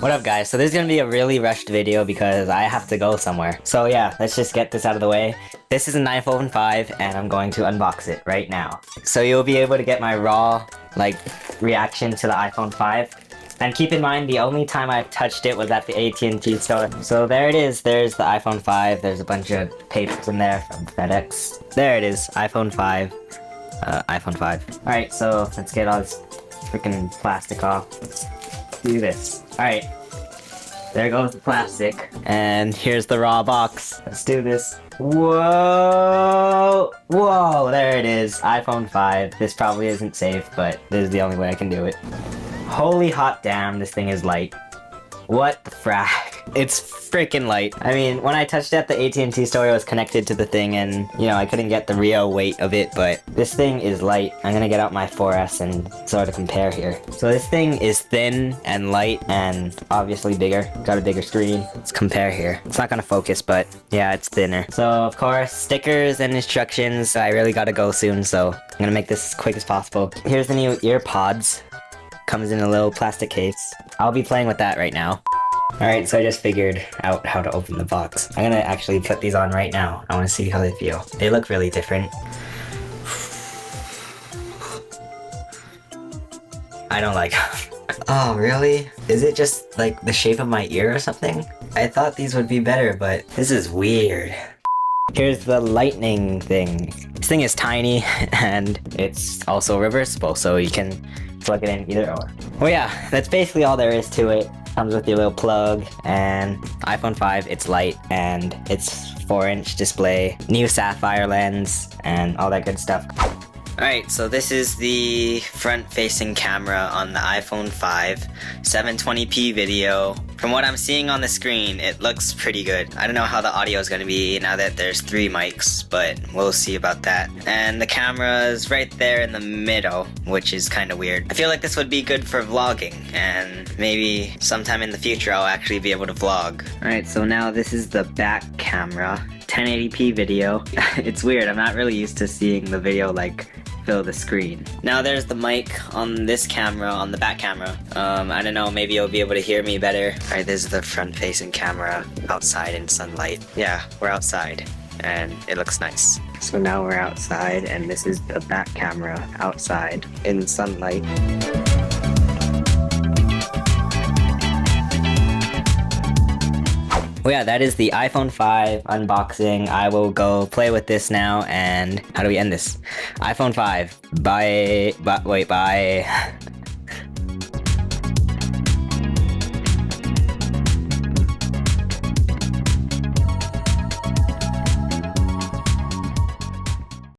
What up guys? So this is gonna be a really rushed video because I have to go somewhere. So yeah, let's just get this out of the way. This is an iPhone 5 and I'm going to unbox it right now. So you'll be able to get my raw, reaction to the iPhone 5. And keep in mind, the only time I've touched it was at the AT&T store. So there it is, there's the iPhone 5. There's a bunch of papers in there from FedEx. There it is, iPhone 5. iPhone 5. Alright, so let's get all this freaking plastic off. Let's do this. Alright, there goes the plastic. And here's the raw box. Let's do this. Whoa! Whoa, there it is. iPhone 5. This probably isn't safe, but this is the only way I can do it. Holy hot damn, this thing is light. What the frack? It's freaking light. I mean, when I touched it at the AT&T store, it was connected to the thing and, you know, I couldn't get the real weight of it, but this thing is light. I'm gonna get out my 4S and sort of compare here. So this thing is thin and light and obviously bigger. Got a bigger screen. Let's compare here. It's not gonna focus, but yeah, it's thinner. So, of course, stickers and instructions. I really gotta go soon, so I'm gonna make this as quick as possible. Here's the new ear pods. Comes in a little plastic case. I'll be playing with that right now. Alright, so I just figured out how to open the box. I'm gonna actually put these on right now. I wanna see how they feel. They look really different. I don't like them. Oh, really? Is it just like the shape of my ear or something? I thought these would be better, but this is weird. Here's the lightning thing. This thing is tiny and it's also reversible, so you can plug it in either or. Well yeah, that's basically all there is to it. Comes with your little plug and iPhone 5, it's light and it's 4-inch display, new sapphire lens and all that good stuff. Alright, so this is the front-facing camera on the iPhone 5, 720p video. From what I'm seeing on the screen, it looks pretty good. I don't know how the audio is going to be now that there's 3 mics, but we'll see about that. And the camera is right there in the middle, which is kind of weird. I feel like this would be good for vlogging, and maybe sometime in the future I'll actually be able to vlog. Alright, so now this is the back camera. 1080p video. It's weird, I'm not really used to seeing the video fill the screen. Now there's the mic on this camera, on the back camera. I don't know, maybe you'll be able to hear me better. Alright, this is the front-facing camera outside in sunlight. Yeah, we're outside and it looks nice. So now we're outside and this is the back camera outside in sunlight. Well yeah, that is the iPhone 5 unboxing. I will go play with this now, and how do we end this? iPhone 5. Bye. Wait, bye.